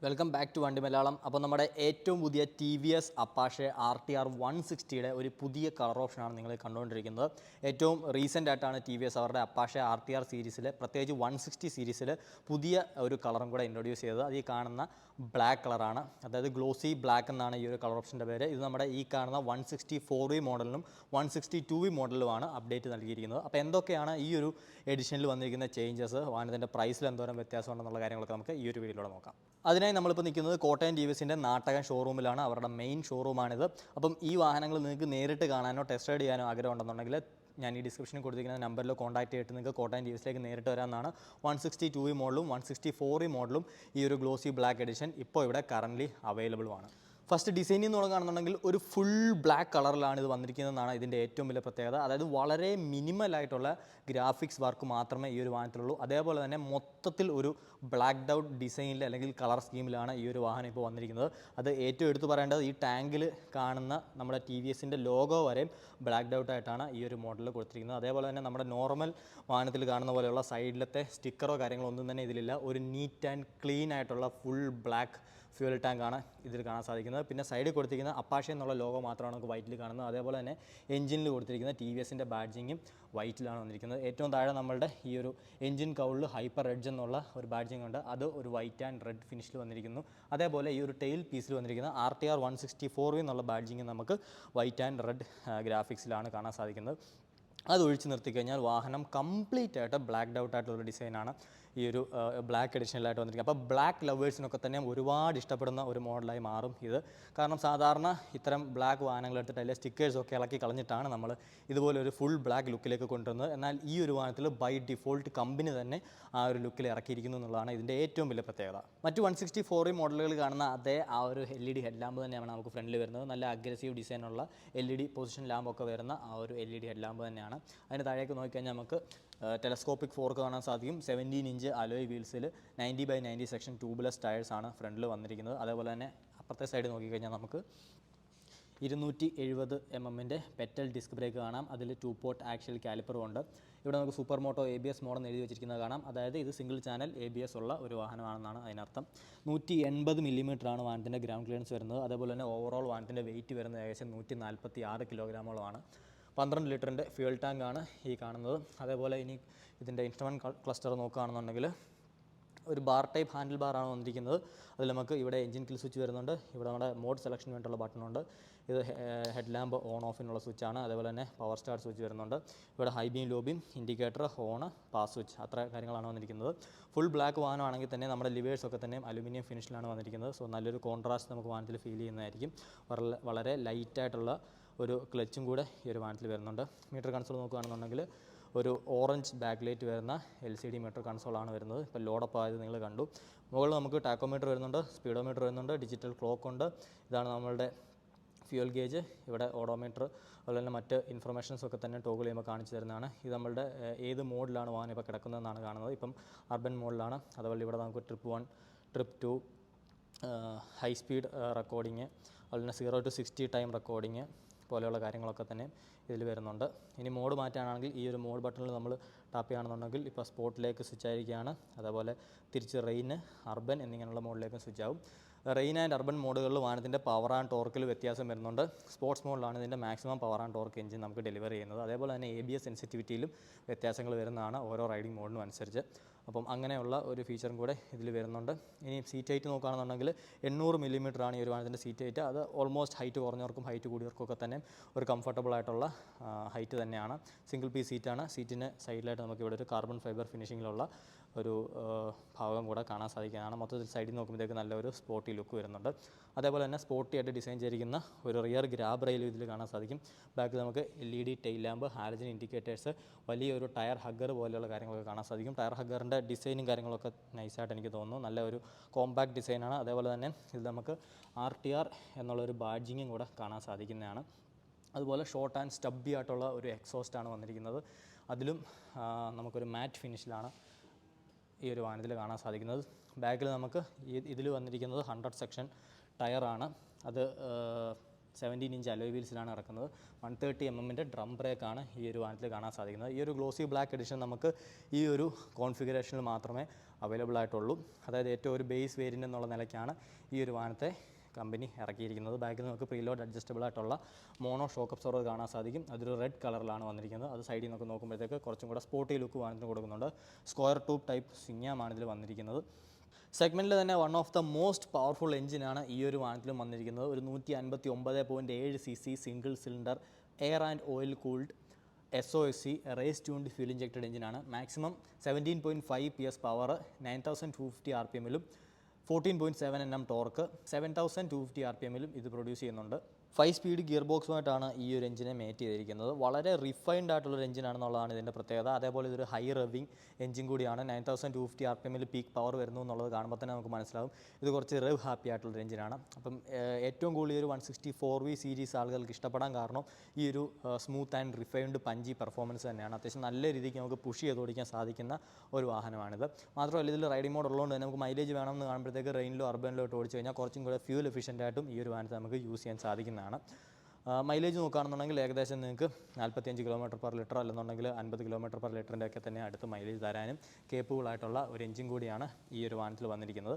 Welcome back to വണ്ടി മലയാളം. അപ്പോൾ നമ്മുടെ ഏറ്റവും പുതിയ T V S Apache RTR 160യുടെ ഒരു പുതിയ കളർ ഓപ്ഷനാണ് നിങ്ങൾ കണ്ടുകൊണ്ടിരിക്കുന്നത്. ഏറ്റവും റീസെൻ്റ് ആയിട്ടാണ് ടി വി എസ് അവരുടെ അപ്പാഷെ RTR സീരീസിൽ, പ്രത്യേകിച്ച് 160 സീരീസിൽ പുതിയ ഒരു കളറും കൂടെ ഇൻട്രൊഡ്യൂസ് ചെയ്തത്. അത് ഈ കാണുന്ന ബ്ലാക്ക് കളറാണ്, അതായത് ഗ്ലോസി ബ്ലാക്ക് എന്നാണ് ഈ ഒരു കളർ ഓപ്ഷൻ്റെ പേര്. ഇത് നമ്മുടെ ഈ കാണുന്ന 164V മോഡലിനും 162V മോഡലിലുമാണ് അപ്ഡേറ്റ് നൽകിയിരിക്കുന്നത്. അപ്പോൾ എന്തൊക്കെയാണ് ഈ ഒരു എഡിഷനിൽ വന്നിരിക്കുന്ന ചേഞ്ചസ്, വാഹനത്തിൻ്റെ പ്രൈസിൽ എന്തോരം വ്യത്യാസമുണ്ടെന്നുള്ള കാര്യങ്ങളൊക്കെ നമുക്ക് ഈ ഒരു വീഡിയോയിലൂടെ നോക്കാം. അതിനായി നമ്മളിപ്പോൾ നിൽക്കുന്നത് കോട്ടയം ടി വി എസിൻ്റെ നാട്ടകം ഷോറൂമിലാണ്. അവരുടെ മെയിൻ ഷോറൂമാണിത്. അപ്പം ഈ വാഹനങ്ങൾ നിങ്ങൾക്ക് നേരിട്ട് കാണാനോ ടെസ്റ്റ് റൈഡ് ചെയ്യാനോ ആഗ്രഹം ഉണ്ടെന്നുണ്ടെങ്കിൽ ഞാൻ ഈ ഡിസ്ക്രിപ്ഷനിൽ കൊടുത്തിരിക്കുന്ന നമ്പറിൽ കോൺടാക്ട് ചെയ്തിട്ട് നിങ്ങൾക്ക് കോട്ടയം ടി വി എസിലേക്ക് നേരിട്ട് വരാമെന്നാണ്. 162V മോഡലും 164V മോഡലും ഈ ഒരു ഗ്ലോസി ബ്ലാക്ക് എഡിഷൻ ഇപ്പോൾ ഇവിടെ കറൻ്റ്ലി അവൈലബിൾ ആണ്. ഫസ്റ്റ് ഡിസൈനിൽ നിന്ന് തുടങ്ങുകയാണെന്നുണ്ടെങ്കിൽ ഒരു ഫുൾ ബ്ലാക്ക് കളറിലാണ് ഇത് വന്നിരിക്കുന്നതെന്നാണ് ഇതിൻ്റെ ഏറ്റവും വലിയ പ്രത്യേകത. അതായത് വളരെ മിനിമലായിട്ടുള്ള ഗ്രാഫിക്സ് വർക്ക് മാത്രമേ ഈ ഒരു വാഹനത്തിലുള്ളൂ. അതേപോലെ തന്നെ മൊത്തത്തിൽ ഒരു ബ്ലാക്ക്ഡ് ഔട്ട് ഡിസൈനിൽ അല്ലെങ്കിൽ കളർ സ്കീമിലാണ് ഈ ഒരു വാഹനം ഇപ്പോൾ വന്നിരിക്കുന്നത്. അത് ഏറ്റവും എടുത്തു പറയേണ്ടത് ഈ ടാങ്കിൽ കാണുന്ന നമ്മുടെ ടി വി എസിൻ്റെ ലോഗോ വരെയും ബ്ലാക്ക്ഡ് ഔട്ട് ആയിട്ടാണ് ഈ ഒരു മോഡലിൽ കൊടുത്തിരിക്കുന്നത്. അതേപോലെ തന്നെ നമ്മുടെ നോർമൽ വാഹനത്തിൽ കാണുന്ന പോലെയുള്ള സൈഡിലത്തെ സ്റ്റിക്കറോ കാര്യങ്ങളോ ഒന്നും തന്നെ ഇതിലില്ല. ഒരു നീറ്റ് ആൻഡ് ക്ലീൻ ആയിട്ടുള്ള ഫുൾ ബ്ലാക്ക് ഫ്യൂൽ ടാങ്കാണ് ഇതിൽ കാണാൻ സാധിക്കുന്നത്. പിന്നെ സൈഡിൽ കൊടുത്തിരിക്കുന്ന അപ്പാഷെ എന്നുള്ള ലോഗോ മാത്രമാണ് നമുക്ക് വൈറ്റിൽ കാണുന്നത്. അതേപോലെ തന്നെ എഞ്ചിനിൽ കൊടുത്തിരിക്കുന്ന ടി വി എസിൻ്റെ ബാഡ്ജിങ്ങും വൈറ്റിലാണ് വന്നിരിക്കുന്നത്. ഏറ്റവും താഴെ നമ്മളുടെ ഈ ഒരു എഞ്ചിൻ കൗളിൽ ഹൈപ്പർ എഡ്ജ് എന്നുള്ള ഒരു ബാഡ്ജിങ് ഉണ്ട്. അത് ഒരു വൈറ്റ് ആൻഡ് റെഡ് ഫിനിഷിൽ വന്നിരിക്കുന്നു. അതേപോലെ ഈ ഒരു ടെയിൽ പീസിൽ വന്നിരിക്കുന്ന RTR 164V എന്നുള്ള ബാഡ്ജിങ് നമുക്ക് വൈറ്റ് ആൻഡ് റെഡ് ഗ്രാഫിക്സിലാണ് കാണാൻ സാധിക്കുന്നത്. അത് ഒഴിച്ച് നിർത്തിക്കഴിഞ്ഞാൽ വാഹനം കംപ്ലീറ്റ് ആയിട്ട് ബ്ലാക്ക്ഡ് ഔട്ട് ആയിട്ടുള്ള ഡിസൈനാണ് ഈ ഒരു ബ്ലാക്ക് എഡിഷനിലായിട്ട് വന്നിരിക്കുന്നത്. അപ്പോൾ ബ്ലാക്ക് ലവേഴ്സിനൊക്കെ തന്നെ ഒരുപാട് ഇഷ്ടപ്പെടുന്ന ഒരു മോഡലായി മാറും ഇത്. കാരണം സാധാരണ ഇത്തരം ബ്ലാക്ക് വാഹനങ്ങൾ എടുത്തിട്ട് അതിലെ സ്റ്റിക്കേഴ്സൊക്കെ ഇളക്കി കളഞ്ഞിട്ടാണ് നമ്മൾ ഇതുപോലെ ഒരു ഫുൾ ബ്ലാക്ക് ലുക്കിലേക്ക് കൊണ്ടുവരുന്നത്. എന്നാൽ ഈ ഒരു വാഹനത്തിൽ ബൈ ഡിഫോൾട്ട് കമ്പനി തന്നെ ആ ഒരു ലുക്കിൽ ഇറക്കിയിരിക്കുന്നു എന്നുള്ളതാണ് ഇതിൻ്റെ ഏറ്റവും വലിയ പ്രത്യേകത. മറ്റ് 164V മോഡലുകൾ കാണുന്ന അതേ ആ ഒരു LED ഹെഡ് ലാമ്പ് തന്നെയാണ് നമുക്ക് ഫ്രണ്ടിൽ വരുന്നത്. നല്ല അഗ്രസീവ് ഡിസൈനുള്ള LED പൊസിഷൻ ലാമ്പൊക്കെ വരുന്ന ആ ഒരു LED ഹെഡ് ലാമ്പ് തന്നെയാണ്. അതിന് താഴേക്ക് നോക്കിക്കഴിഞ്ഞാൽ നമുക്ക് ടെലസ്കോപ്പിക് ഫോർക്ക് കാണാൻ സാധിക്കും. 17 ഇഞ്ച് അലോയ് വീൽസിൽ 90/90 സെക്ഷൻ ട്യൂബ്ലെസ് ടയേഴ്സാണ് ഫ്രണ്ടിൽ വന്നിരിക്കുന്നത്. അതേപോലെ തന്നെ അപ്പുറത്തെ സൈഡ് നോക്കിക്കഴിഞ്ഞാൽ നമുക്ക് 270 mm പെറ്റൽ ഡിസ്ക് ബ്രേക്ക് കാണാം. അതിൽ 2 പോർട്ട് ആക്സിയൽ കാലിപ്പറും ഉണ്ട്. ഇവിടെ നമുക്ക് സൂപ്പർ മോട്ടോ ABS മോഡെന്ന് എഴുതി വെച്ചിരിക്കുന്നത് കാണാം. അതായത് ഇത് സിംഗിൾ ചാനൽ ABS ഉള്ള ഒരു വാഹനമാണെന്നാണ് അതിനർത്ഥം. 180 mm വാഹനത്തിൻ്റെ ഗ്രൗണ്ട് ക്ലിയറൻസ് വരുന്നത്. അതേപോലെ തന്നെ ഓവറോൾ വാഹനത്തിൻ്റെ വെയിറ്റ് വരുന്നത് ഏകദേശം 146 കിലോഗ്രാമോളമാണ്. 12 ലിറ്ററിൻ്റെ ഫ്യൂൽ ടാങ്കാണ് ഈ കാണുന്നത്. അതേപോലെ ഇനി ഇതിൻ്റെ ഇൻസ്ട്രുമെൻറ്റ് ക്ലസ്റ്റർ നോക്കുകയാണെന്നുണ്ടെങ്കിൽ ഒരു ബാർ ടൈപ്പ് ഹാൻഡിൽ ബാറാണ് വന്നിരിക്കുന്നത്. അതിൽ നമുക്ക് ഇവിടെ എഞ്ചിൻ കിൽ സ്വിച്ച് വരുന്നുണ്ട്. ഇവിടെ നമ്മുടെ മോഡ് സെലക്ഷന് വേണ്ടിയുള്ള ബട്ടണുണ്ട്. ഇത് ഹെഡ് ലാമ്പ് ഓൺ ഓഫിനുള്ള സ്വിച്ചാണ്. അതേപോലെ തന്നെ പവർ സ്റ്റാർട്ട് സ്വിച്ച് വരുന്നുണ്ട്. ഇവിടെ high beam low beam indicator horn pass switch അത്ര കാര്യങ്ങളാണ് വന്നിരിക്കുന്നത്. ഫുൾ ബ്ലാക്ക് വാഹനമാണെങ്കിൽ തന്നെ നമ്മുടെ ലിവേഴ്സൊക്കെ തന്നെ അലുമിനിയം ഫിനിഷിലാണ് വന്നിരിക്കുന്നത്. സോ നല്ലൊരു കോൺട്രാസ്റ്റ് നമുക്ക് വാഹനത്തിൽ ഫീൽ ചെയ്യുന്നതായിരിക്കും. വളരെ ലൈറ്റായിട്ടുള്ള ഒരു ക്ലച്ചും കൂടെ ഈ ഒരു വാഹനത്തിൽ വരുന്നുണ്ട്. മീറ്റർ കൺസോൾ നോക്കുകയാണെന്നുണ്ടെങ്കിൽ ഒരു ഓറഞ്ച് ബാക്ക് ലൈറ്റ് വരുന്ന LCD മീറ്റർ കൺസോളാണ് വരുന്നത്. ഇപ്പോൾ ലോഡപ്പ് ആയത് നിങ്ങൾ കണ്ടു. മുകളിൽ നമുക്ക് ടാക്കോമീറ്റർ വരുന്നുണ്ട്, സ്പീഡോമീറ്റർ വരുന്നുണ്ട്, ഡിജിറ്റൽ ക്ലോക്ക് ഉണ്ട്. ഇതാണ് നമ്മളുടെ ഫ്യൂൽ ഗേജ്. ഇവിടെ ഓഡോമീറ്റർ അതുപോലെ തന്നെ മറ്റ് ഇൻഫർമേഷൻസൊക്കെ തന്നെ ടോഗിൾ ചെയ്യുമ്പോൾ കാണിച്ചു തരുന്നതാണ്. ഇത് നമ്മളുടെ ഏത് മോഡിലാണ് വാഹനം ഇപ്പോൾ കിടക്കുന്നതെന്നാണ് കാണുന്നത്. ഇപ്പം അർബൻ മോഡിലാണ്. അതുപോലെ ഇവിടെ നമുക്ക് trip 1, trip 2, high speed recording, അതുപോലെ തന്നെ 0 to 60 ടൈം റെക്കോർഡിങ് പോലെയുള്ള കാര്യങ്ങളൊക്കെ തന്നെ ഇതിൽ വരുന്നുണ്ട്. ഇനി മോഡ് മാറ്റാനാണെങ്കിൽ ഈ ഒരു മോഡ് ബട്ടണിൽ നമ്മൾ ടാപ്പ് ചെയ്യുകയാണെന്നുണ്ടെങ്കിൽ ഇപ്പോൾ സ്പോർട്ടിലേക്ക് സ്വിച്ച് ആയിരിക്കുകയാണ്. അതേപോലെ തിരിച്ച് റെയിൻ, അർബൻ എന്നിങ്ങനെയുള്ള മോഡിലേക്കും സ്വിച്ച് ആവും. റെയിൻ ആൻഡ് അർബൻ മോഡുകളിൽ വാഹനത്തിൻ്റെ പവർ ആൻഡ് ടോർക്കിൽ വ്യത്യാസം വരുന്നുണ്ട്. സ്പോർട്സ് മോഡിലാണ് ഇതിൻ്റെ maximum power and torque engine നമുക്ക് ഡെലിവർ ചെയ്യുന്നത്. അതേപോലെ തന്നെ ABS സെൻസിറ്റിവിറ്റിയിലും വ്യത്യാസങ്ങൾ വരുന്നതാണ് ഓരോ റൈഡിംഗ് മോഡിനും അനുസരിച്ച്. അപ്പം അങ്ങനെയുള്ള ഒരു ഫീച്ചറും കൂടെ ഇതിൽ വരുന്നുണ്ട്. ഇനി സീറ്റ് ഹൈറ്റ് നോക്കുകയാണെന്നുണ്ടെങ്കിൽ 800 mm ഈ ഒരു വാഹനത്തിൻ്റെ സീറ്റ് ഹൈറ്റ്. അത് ഓൾമോസ്റ്റ് ഹൈറ്റ് കുറഞ്ഞവർക്കും ഹൈറ്റ് കൂടിയവർക്കൊക്കെ തന്നെ ഒരു കംഫർട്ടബിൾ ആയിട്ടുള്ള ഹൈറ്റ് തന്നെയാണ്. സിംഗിൾ പീസ് സീറ്റാണ്. സീറ്റിന് സൈഡിലായിട്ട് നമുക്ക് ഇവിടെ ഒരു കാർബൺ ഫൈബർ ഫിനിഷിങ്ങിലുള്ള ഒരു ഭാഗം കൂടെ കാണാൻ സാധിക്കുന്നതാണ്. മൊത്തത്തിൽ സൈഡിൽ നോക്കുമ്പോഴത്തേക്ക് നല്ലൊരു സ്പോർട്ടി ലുക്ക് വരുന്നുണ്ട്. അതേപോലെ തന്നെ സ്പോർട്ടി ആയിട്ട് ഡിസൈൻ ചെയ്തിരിക്കുന്ന ഒരു റിയർ ഗ്രാബ് റെയിൽ ഇതിൽ കാണാൻ സാധിക്കും. ബാക്കിൽ നമുക്ക് LED tail lamp, halogen indicators, വലിയൊരു ടയർ ഹഗ്ഗർ പോലെയുള്ള കാര്യങ്ങളൊക്കെ കാണാൻ സാധിക്കും. ടയർ ഹഗ്ഗറിൻ്റെ ഡിസൈനും കാര്യങ്ങളൊക്കെ നൈസായിട്ട് എനിക്ക് തോന്നുന്നു. നല്ല ഒരു കോമ്പാക്ട് ഡിസൈനാണ്. അതേപോലെ തന്നെ ഇത് നമുക്ക് RTR എന്നുള്ളൊരു ബാഡ്ജിങ്ങും കൂടെ കാണാൻ സാധിക്കുന്നതാണ്. അതുപോലെ ഷോർട്ട് ആൻഡ് സ്റ്റബ്ബി ആയിട്ടുള്ള ഒരു എക്സോസ്റ്റാണ് വന്നിരിക്കുന്നത്. അതിലും നമുക്കൊരു മാറ്റ് ഫിനിഷിലാണ് ഈ ഒരു വാഹനത്തിൽ കാണാൻ സാധിക്കുന്നത്. ബാക്കിൽ നമുക്ക് ഇതിൽ വന്നിരിക്കുന്നത് 100 സെക്ഷൻ ടയറാണ്. അത് 17 ഇഞ്ച് അലോയ് വീൽസിലാണ് ഇറക്കുന്നത്. 130 mm ഡ്രം ബ്രേക്കാണ് ഈ ഒരു വാഹനത്തിൽ കാണാൻ സാധിക്കുന്നത്. ഈ ഒരു ഗ്ലോസി ബ്ലാക്ക് എഡിഷൻ നമുക്ക് ഈ ഒരു കോൺഫിഗറേഷനിൽ മാത്രമേ അവൈലബിൾ ആയിട്ടുള്ളൂ. അതായത് ഏറ്റവും ഒരു ബേസ് വേരിയൻ്റ് എന്നുള്ള നിലയ്ക്കാണ് ഈ ഒരു വാഹനത്തെ കമ്പനി ഇറക്കിയിരിക്കുന്നത്. ബാക്കിൽ നമുക്ക് പ്രീലോഡ് അഡ്ജസ്റ്റബിൾ ആയിട്ടുള്ള മോണോ ഷോക്ക് അബ്സോർവർ കാണാൻ സാധിക്കും. അതൊരു റെഡ് കളറിലാണ് വന്നിരിക്കുന്നത്. അത് സൈഡിൽ നിന്നൊക്കെ നോക്കുമ്പോഴത്തേക്ക് കുറച്ചും കൂടെ സ്പോർട്ടി ലുക്ക് വാഹനത്തിന് കൊടുക്കുന്നുണ്ട്. സ്ക്വയർ ട്യൂബ് ടൈപ്പ് സ്വിങ്ങാമാണ് ഇതിൽ വന്നിരിക്കുന്നത്. സെഗ്മെൻറ്റിൽ തന്നെ one of the most powerful എഞ്ചിനാണ് ഈ ഒരു വാഹനത്തിലും വന്നിരിക്കുന്നത്. ഒരു 159.7 cc single cylinder air and oil cooled SOFC race tuned fuel injected എഞ്ചിനാണ്. Maximum 17.5 PS power, 9250 RPM 14.7 Nm torque, 7250 RPM ഇത് പ്രൊഡ്യൂസ് ചെയ്യുന്നുണ്ട്. 5 സ്പീഡ് ഗിയർ ബോക്സുമായിട്ടാണ് ഈ ഒരു എഞ്ചിനെ മേറ്റ് ചെയ്തിരിക്കുന്നത്. വളരെ റിഫൈൻഡ് ആയിട്ടുള്ളൊരു എഞ്ചിനാണെന്നുള്ളതാണ് ഇതിൻ്റെ പ്രത്യേകത. അതേപോലെ ഇതൊരു ഹൈ റവിങ് എഞ്ചിൻ കൂടിയാണ്. 9250 RPM പീക്ക് പവർ വരുന്നു എന്നുള്ളത് കാണുമ്പോൾ തന്നെ നമുക്ക് മനസ്സിലാവും ഇത് കുറച്ച് റവ് ഹാപ്പി ആയിട്ടുള്ളൊരു എഞ്ചിനാണ്. അപ്പം ഏറ്റവും കൂടുതൽ ഒരു 164V സീരീസ് ആളുകൾക്ക് ഇഷ്ടപ്പെടാൻ കാരണം ഈ ഒരു smooth and refined punchy performance തന്നെയാണ്. അത്യാവശ്യം നല്ല രീതിക്ക് നമുക്ക് പുഷ് ചെയ്ത് ഓടിക്കാൻ സാധിക്കുന്ന ഒരു വാഹനമാണിത്. മാത്രമല്ല ഇതിൽ റൈഡിംഗ് മോഡ് ഉള്ളതുകൊണ്ട് തന്നെ നമുക്ക് മൈലേജ് വേണമെന്ന് കാണുമ്പോഴത്തേക്ക് റെയിനിലോ അർബനിലോ ഇട്ട് ഓടിച്ച് കഴിഞ്ഞാൽ കുറച്ചും കൂടെ ഫ്യൂൽ എഫിഷ്യൻ്റ് ആയിട്ടും ഈ ഒരു വാഹനത്തെ നമുക്ക് യൂസ് ചെയ്യാൻ സാധിക്കുന്നതാണ്. മൈലേജ് നോക്കുകയാണെന്നുണ്ടെങ്കിൽ ഏകദേശം നിങ്ങൾക്ക് 45 km/ലിറ്റർ അല്ലെന്നുണ്ടെങ്കിൽ 50 km/ലിറ്ററിൻ്റെ ഒക്കെ തന്നെ അടുത്ത് മൈലേജ് തരാനും കേപ്പബിൾ ആയിട്ടുള്ള ഒരു എഞ്ചിൻ കൂടിയാണ് ഈ ഒരു വാഹനത്തിൽ വന്നിരിക്കുന്നത്.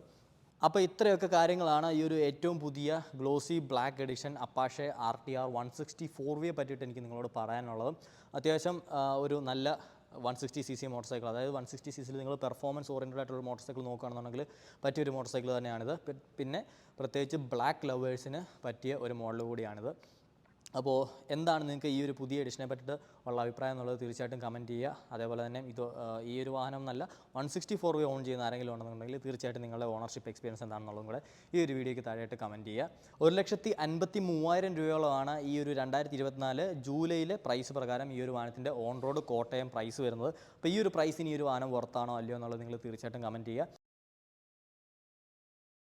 അപ്പോൾ ഇത്രയൊക്കെ കാര്യങ്ങളാണ് ഈ ഒരു ഏറ്റവും പുതിയ glossy black edition Apache RTR 164V പറ്റിയിട്ട് എനിക്ക് നിങ്ങളോട് പറയാനുള്ളത്. അത്യാവശ്യം ഒരു നല്ല 160cc മോട്ടോർ സൈക്കിൾ, അതായത് 160cc നിങ്ങൾ പെർഫോമൻസ് ഓറിയൻറ്റഡ് ആയിട്ടുള്ള മോട്ടോർ സൈക്കിൾ നോക്കുകയാണെന്നുണ്ടെങ്കിൽ പറ്റിയൊരു മോട്ടോർ സൈക്കിൾ തന്നെയാണിത്. പിന്നെ പ്രത്യേകിച്ച് ബ്ലാക്ക് ലവേഴ്സിന് പറ്റിയ ഒരു മോഡൽ കൂടിയാണിത്. അപ്പോൾ എന്താണ് നിങ്ങൾക്ക് ഈ ഒരു പുതിയ എഡിഷനെ പറ്റിയിട്ട് ഉള്ള അഭിപ്രായം എന്നുള്ളത് തീർച്ചയായിട്ടും കമൻറ്റ് ചെയ്യുക. അതേപോലെ തന്നെ ഈ ഒരു വാഹനം നല്ല 164V ഓൺ ചെയ്യുന്ന ആരെങ്കിലും ഉണ്ടെന്നുണ്ടെങ്കിൽ തീർച്ചയായിട്ടും നിങ്ങളുടെ ഓണർഷിപ്പ് എക്സ്പീരിയൻസ് എന്താണെന്നുള്ളതും കൂടെ ഈ ഒരു വീഡിയോയ്ക്ക് താഴെയായിട്ട് കമൻറ്റ് ചെയ്യുക. 1,53,000 രൂപയോളമാണ് ഈ ഒരു 2024 ജൂലൈയിലെ പ്രൈസ് പ്രകാരം ഈ ഒരു വാഹനത്തിൻ്റെ ഓൺ റോഡ് കോട്ടയം പ്രൈസ് വരുന്നത്. അപ്പോൾ ഈ ഒരു പ്രൈസിന് ഈ ഒരു വാഹനം വർത്താണോ അല്ലയോ എന്നുള്ളത് നിങ്ങൾ തീർച്ചയായിട്ടും കമൻറ്റ് ചെയ്യുക.